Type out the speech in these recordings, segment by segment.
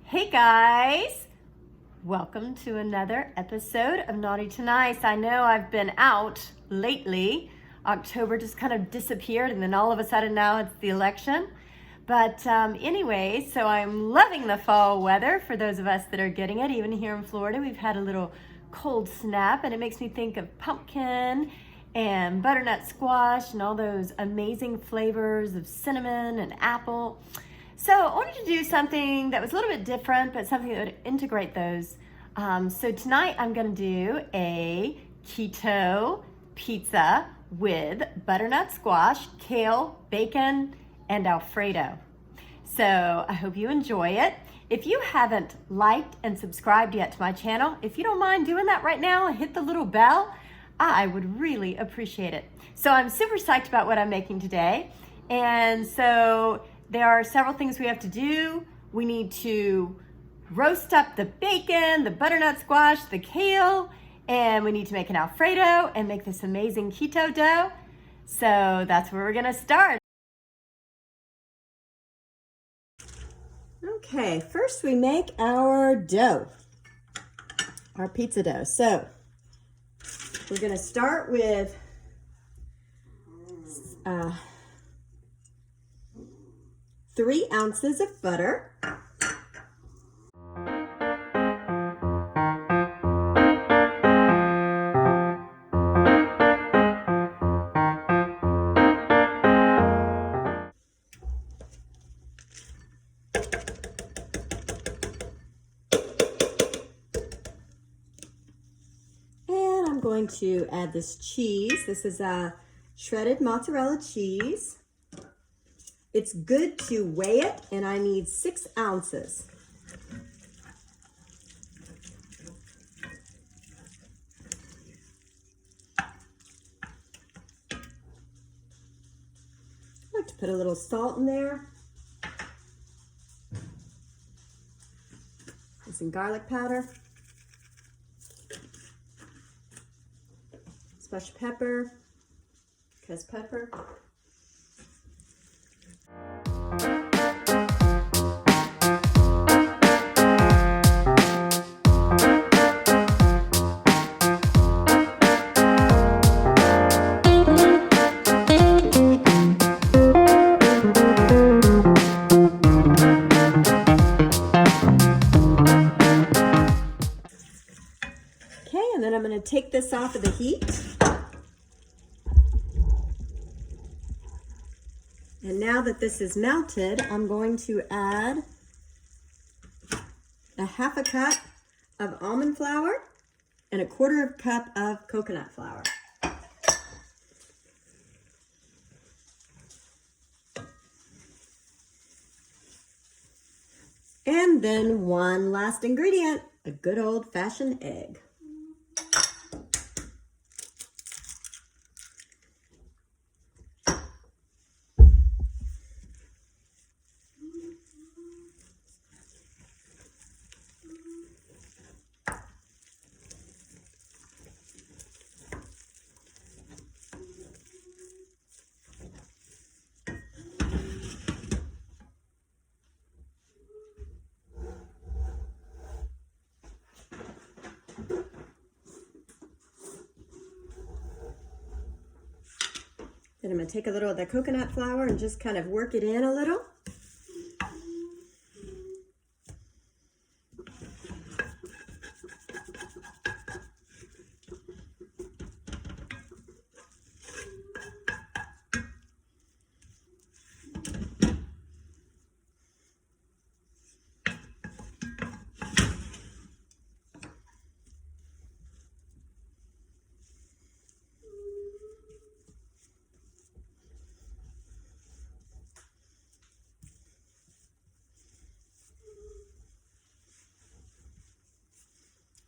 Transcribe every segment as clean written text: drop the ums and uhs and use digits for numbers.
Hey guys, welcome to another episode of Naughty to Nice. I know I've been out lately. October just kind of disappeared and then all of a sudden now it's the election. But anyway, so I'm loving the fall weather for those of us that are getting it. Even here in Florida, we've had a little cold snap and it makes me think of pumpkin and butternut squash and all those amazing flavors of cinnamon and apple. So I wanted to do something that was a little bit different, but something that would integrate those. So tonight I'm gonna do a keto pizza with butternut squash, kale, bacon, and Alfredo. So I hope you enjoy it. If you haven't liked and subscribed yet to my channel, if you don't mind doing that right now and hit the little bell, I would really appreciate it. So I'm super psyched about what I'm making today. And so there are several things we have to do. We need to roast up the bacon, the butternut squash, the kale, and we need to make an Alfredo and make this amazing keto dough. So that's where we're gonna start. Okay, first we make our dough, our pizza dough. So we're gonna start with 3 ounces of butter. And I'm going to add this cheese. This is a shredded mozzarella cheese. It's good to weigh it, and I need 6 ounces. I like to put a little salt in there. And some garlic powder. Special pepper. Crushed pepper. And then I'm going to take this off of the heat. And now that this is melted, I'm going to add a 1/2 cup of almond flour and 1/4 cup of coconut flour. And then one last ingredient, a good old-fashioned egg. Then I'm going to take a little of the coconut flour and just kind of work it in a little.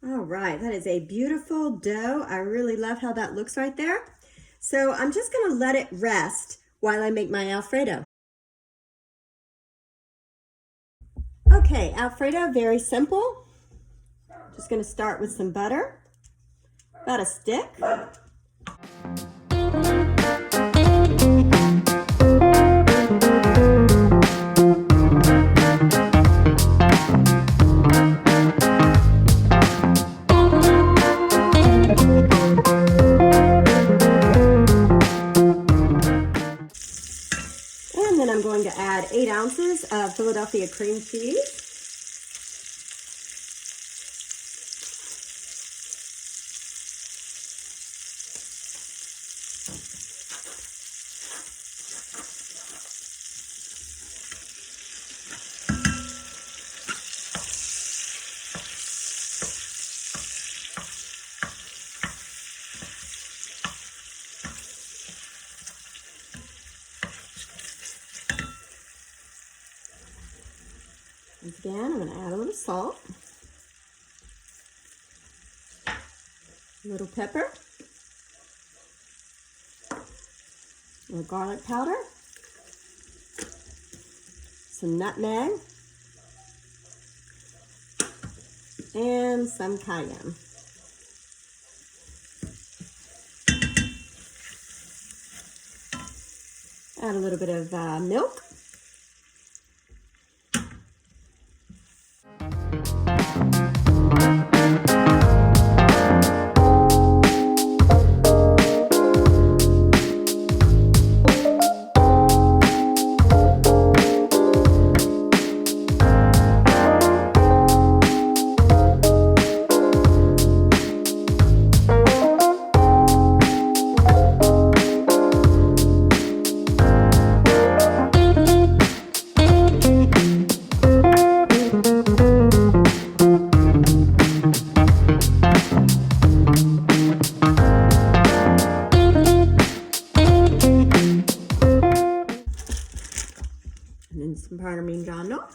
All right, that is a beautiful dough. I really love how that looks right there. So I'm just gonna let it rest while I make my Alfredo. Okay, Alfredo, very simple. Just gonna start with some butter, about a stick. Philadelphia cream cheese. Once again, I'm going to add a little salt, a little pepper, a little garlic powder, some nutmeg, and some cayenne. Add a little bit of milk. And then some Parmigiano.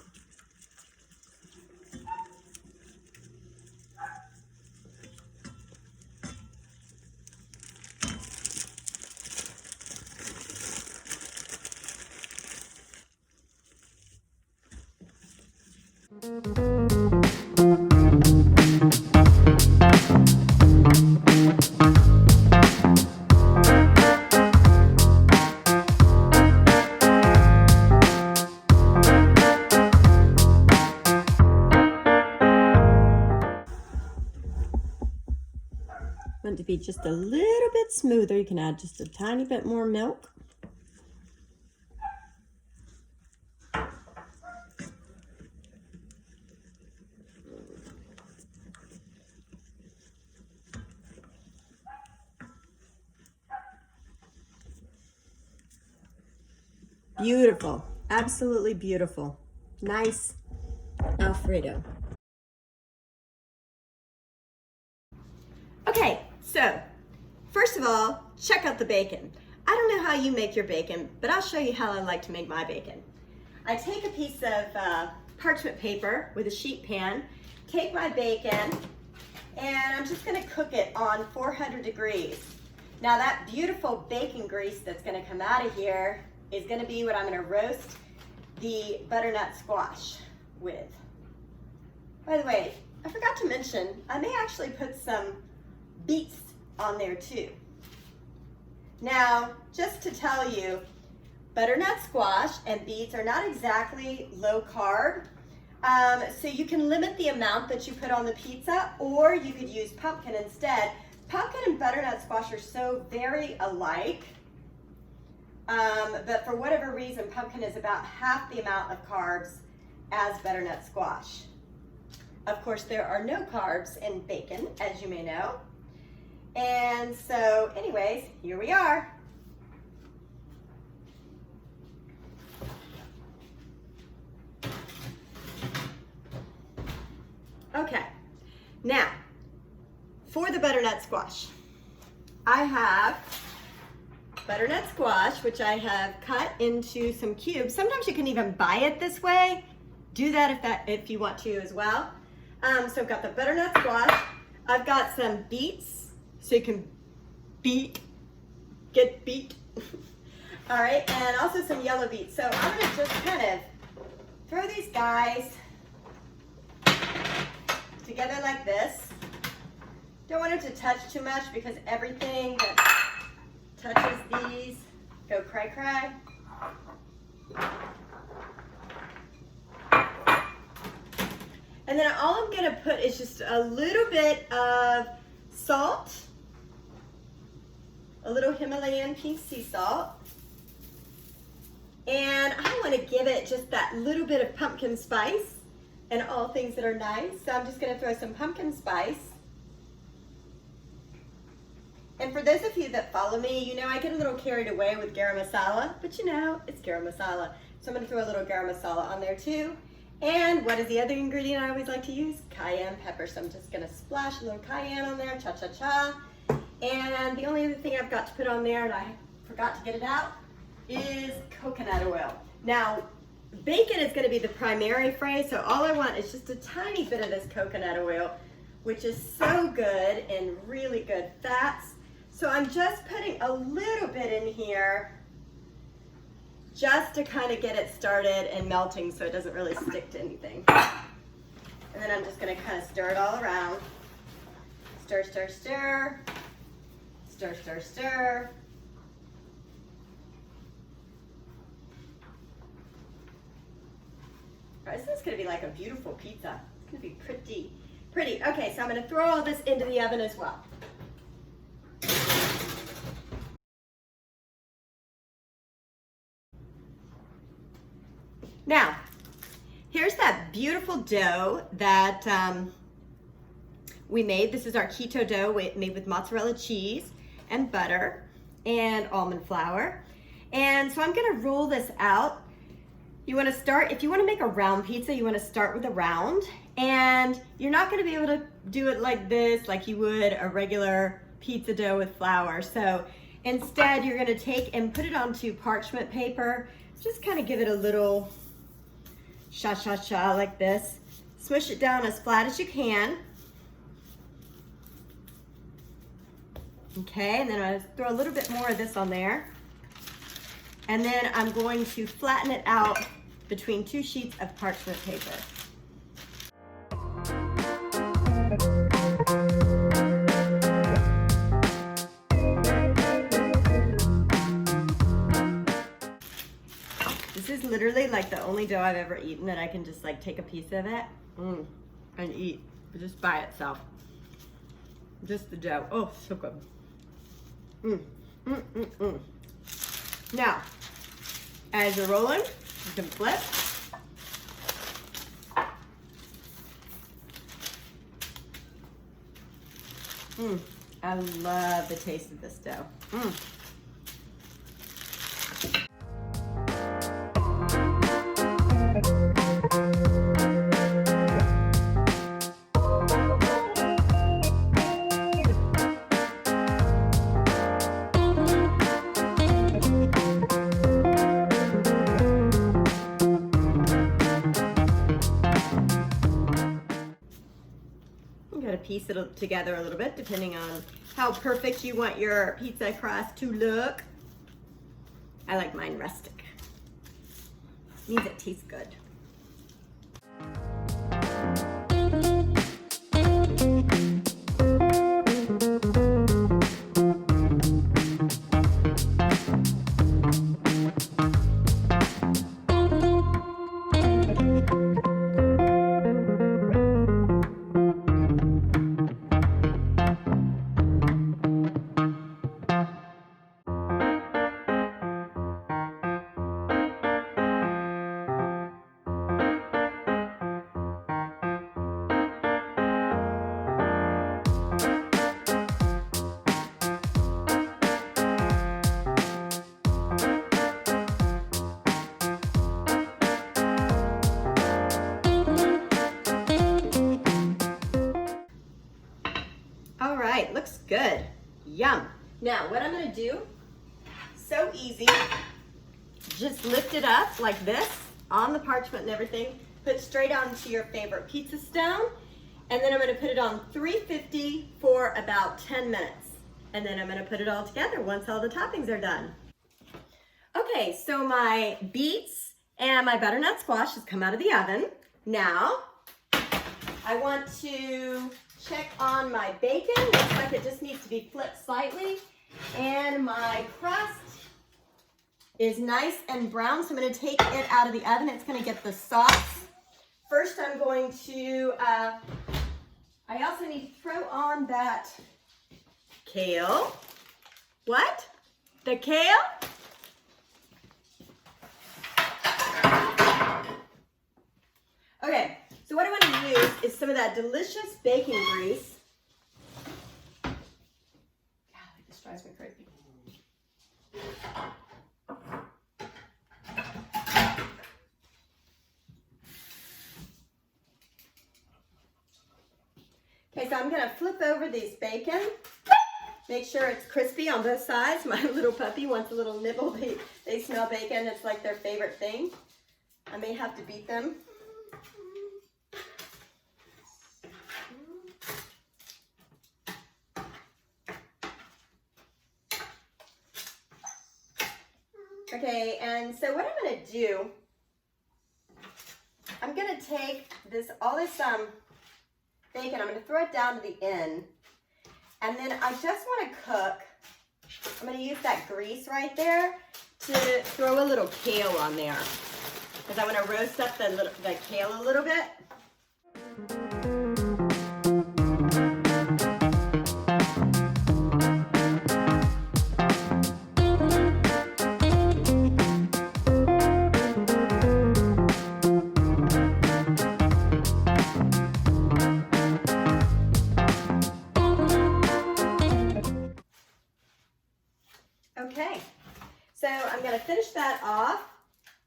Want it to be just a little bit smoother, you can add just a tiny bit more milk. Beautiful, absolutely beautiful. Nice Alfredo. Okay, so first of all, check out the bacon. I don't know how you make your bacon, but I'll show you how I like to make my bacon. I take a piece of parchment paper with a sheet pan, take my bacon, and I'm just gonna cook it on 400 degrees. Now that beautiful bacon grease that's gonna come out of here is gonna be what I'm gonna roast the butternut squash with. By the way, I forgot to mention, I may actually put some beets on there too. Now, just to tell you, butternut squash and beets are not exactly low carb, so you can limit the amount that you put on the pizza, or you could use pumpkin instead. Pumpkin and butternut squash are so very alike, but for whatever reason, pumpkin is about half the amount of carbs as butternut squash. Of course, there are no carbs in bacon, as you may know. And so, anyways, here we are. Okay, now, for the butternut squash, I have butternut squash, which I have cut into some cubes. Sometimes you can even buy it this way. Do that if you want to as well. So I've got the butternut squash. I've got some beets, so you can get beet. All right, and also some yellow beets. So I'm gonna just kind of throw these guys together like this. Don't want it to touch too much because everything that touches these go cry. And then all I'm gonna put is just a little bit of salt, a little Himalayan pink sea salt. And I want to give it just that little bit of pumpkin spice and all things that are nice. So I'm just going to throw some pumpkin spice. And for those of you that follow me, you know I get a little carried away with garam masala, but you know, it's garam masala. So I'm going to throw a little garam masala on there too. And what is the other ingredient I always like to use? Cayenne pepper. So I'm just going to splash a little cayenne on there, cha-cha-cha. And the only other thing I've got to put on there, and I forgot to get it out, is coconut oil. Now, bacon is going to be the primary fry, so all I want is just a tiny bit of this coconut oil, which is so good and really good fats. So I'm just putting a little bit in here just to kind of get it started and melting so it doesn't really stick to anything. And then I'm just going to kind of stir it all around. Stir, stir, stir. Stir, stir, stir. All right, so this is going to be like a beautiful pizza. It's going to be pretty, pretty. Okay, so I'm going to throw all this into the oven as well. Now, here's that beautiful dough that we made. This is our keto dough made with mozzarella cheese and butter and almond flour. And so I'm gonna roll this out. You wanna start, if you wanna make a round pizza, you wanna start with a round. And you're not gonna be able to do it like this, like you would a regular pizza dough with flour. So instead, you're gonna take and put it onto parchment paper. Just kind of give it a little sha-sha-sha like this. Smush it down as flat as you can. Okay, and then I'll throw a little bit more of this on there. And then I'm going to flatten it out between 2 sheets of parchment paper. This is literally like the only dough I've ever eaten that I can just like take a piece of it and eat just by itself. Just the dough. Oh, so good. Now, as you're rolling, you can flip. I love the taste of this dough. Piece it together a little bit depending on how perfect you want your pizza crust to look. I like mine rustic. Means it tastes good. All right, looks good. Yum. Now, what I'm gonna do, so easy, just lift it up like this on the parchment and everything, put straight onto your favorite pizza stone, and then I'm gonna put it on 350 for about 10 minutes. And then I'm gonna put it all together once all the toppings are done. Okay, so my beets and my butternut squash has come out of the oven. Now, I want to check on my bacon. Looks like it just needs to be flipped slightly. And my crust is nice and brown, so I'm gonna take it out of the oven. It's gonna get the sauce. First, I'm going to, I also need to throw on that kale. What? The kale? Okay, so what I want to use is some of that delicious bacon grease. Golly, this drives me crazy. Okay, so I'm going to flip over these bacon. Make sure it's crispy on both sides. My little puppy wants a little nibble. They smell bacon. It's like their favorite thing. I may have to beat them. Okay, and so what I'm going to do, I'm going to take all this bacon, I'm going to throw it down to the end, and then I just want to cook. I'm going to use that grease right there to throw a little kale on there, because I want to roast up the kale a little bit. Okay, so I'm going to finish that off,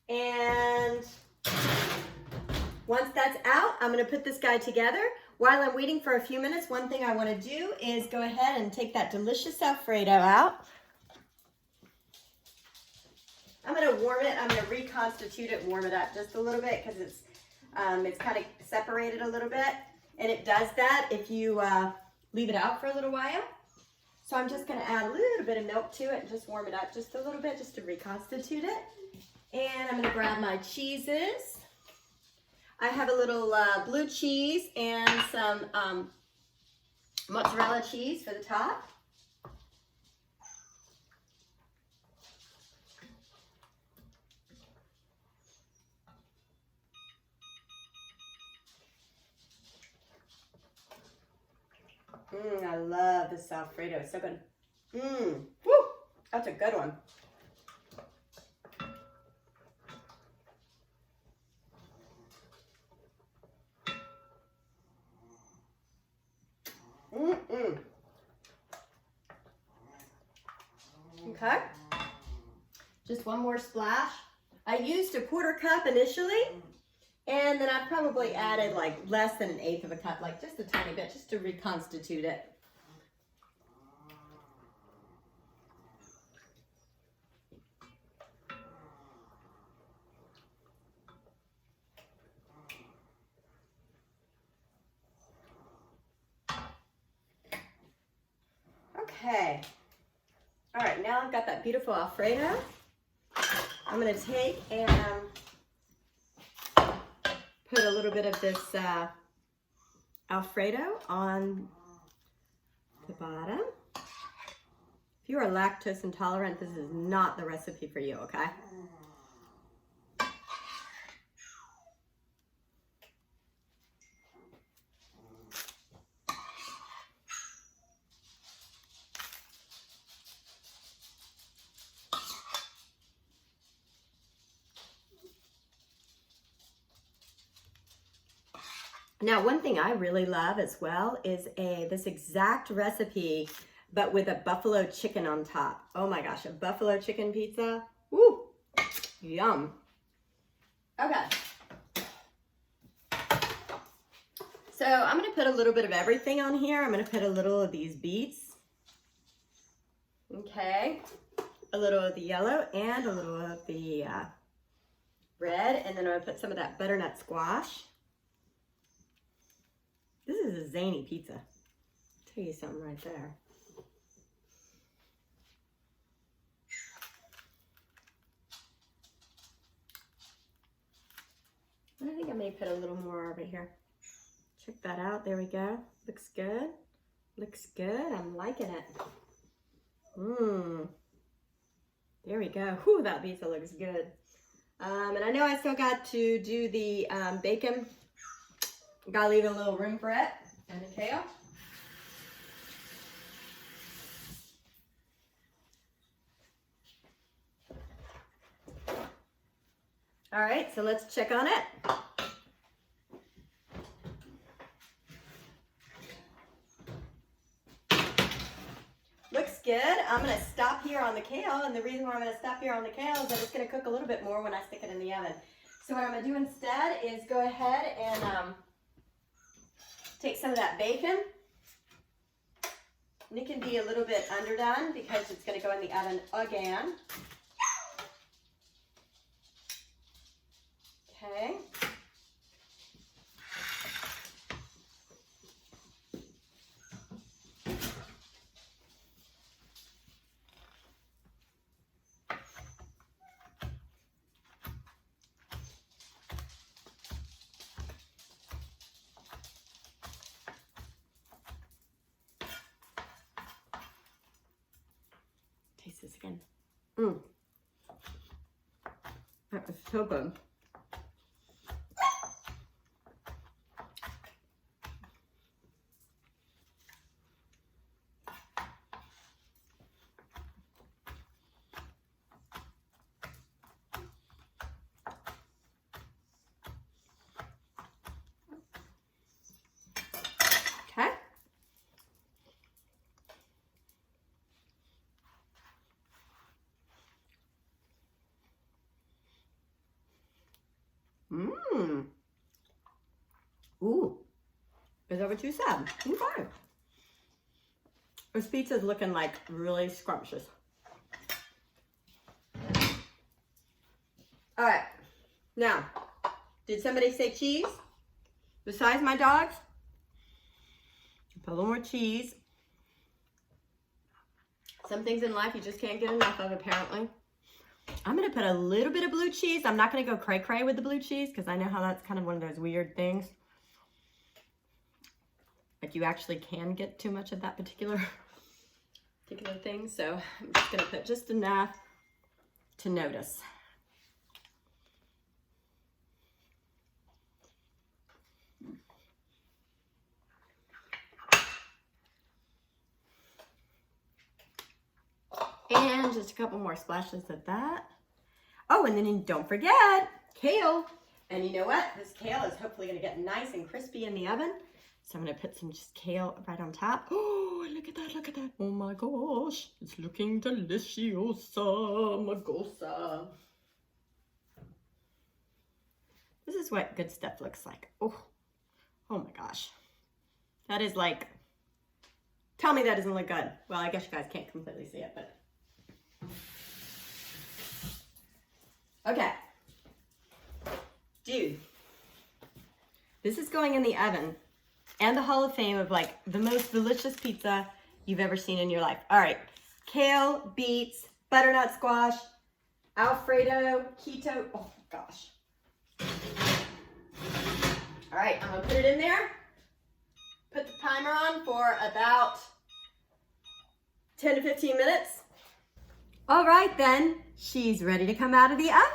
and once that's out, I'm going to put this guy together. While I'm waiting for a few minutes, one thing I want to do is go ahead and take that delicious Alfredo out. I'm going to warm it. I'm going to reconstitute it, warm it up just a little bit, because it's kind of separated a little bit, and it does that if you leave it out for a little while. So I'm just going to add a little bit of milk to it and just warm it up just a little bit just to reconstitute it. And I'm going to grab my cheeses. I have a little blue cheese and some mozzarella cheese for the top. I love this Alfredo. It's so good. Woo! That's a good one. Okay. Just one more splash. I used a 1/4 cup initially, and then I probably added like less than 1/8 of a cup, like just a tiny bit, just to reconstitute it. Okay. All right, now I've got that beautiful Alfredo. I'm going to take and put a little bit of this Alfredo on the bottom. If you are lactose intolerant, this is not the recipe for you, okay? Now, one thing I really love as well is this exact recipe, but with a buffalo chicken on top. Oh my gosh, a buffalo chicken pizza. Woo! Yum. Okay. So I'm going to put a little bit of everything on here. I'm going to put a little of these beets. Okay. A little of the yellow and a little of the red. And then I'm going to put some of that butternut squash. This is a zany pizza. I'll tell you something right there. I think I may put a little more over here. Check that out. There we go. Looks good. Looks good. I'm liking it. There we go. Whew, that pizza looks good. And I know I still got to do the bacon. Gotta leave a little room for it. And the kale. All right, so let's check on it. good. I'm gonna stop here on the kale, and the reason why I'm gonna stop here on the kale is that it's gonna cook a little bit more when I stick it in the oven. So what I'm gonna do instead is go ahead and take some of that bacon. And it can be a little bit underdone because it's gonna go in the oven again. Okay. Taste this again. That was so good. Okay. Ooh. Is that what you said? Okay. This pizza's looking like really scrumptious. All right. Now, did somebody say cheese? Besides my dogs? Put a little more cheese. Some things in life you just can't get enough of, apparently. I'm gonna put a little bit of blue cheese. I'm not gonna go cray-cray with the blue cheese because I know how that's kind of one of those weird things. Like you actually can get too much of that particular thing. So I'm just gonna put just enough to notice. And just a couple more splashes of that. Oh, and then don't forget kale. And you know what? This kale is hopefully gonna get nice and crispy in the oven. So I'm gonna put some just kale right on top. Oh, look at that, look at that. Oh my gosh, it's looking deliciosa, magosa. This is what good stuff looks like. Oh my gosh. That is like, tell me that doesn't look good. Well, I guess you guys can't completely see it, but. Okay. Dude, this is going in the oven and the Hall of Fame of like the most delicious pizza you've ever seen in your life. All right, kale, beets, butternut squash, Alfredo, keto, oh my gosh. All right, I'm gonna put it in there. Put the timer on for about 10 to 15 minutes. All right then, she's ready to come out of the oven.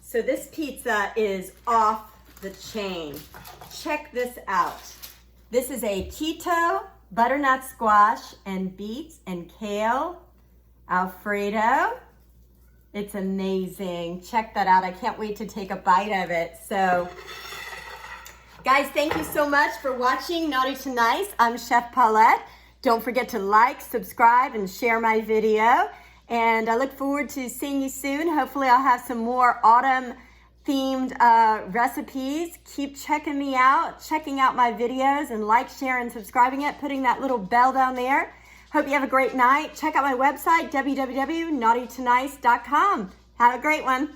So this pizza is off the chain. Check this out. This is a keto, butternut squash, and beets and kale Alfredo. It's amazing. Check that out. I can't wait to take a bite of it. So, guys, thank you so much for watching Naughty to Nice. I'm Chef Paulette. Don't forget to like, subscribe, and share my video. And I look forward to seeing you soon. Hopefully I'll have some more autumn themed recipes. Keep checking me out, checking out my videos, and like, share, and subscribing it, putting that little bell down there. Hope you have a great night. Check out my website, www.naughtytonice.com. Have a great one.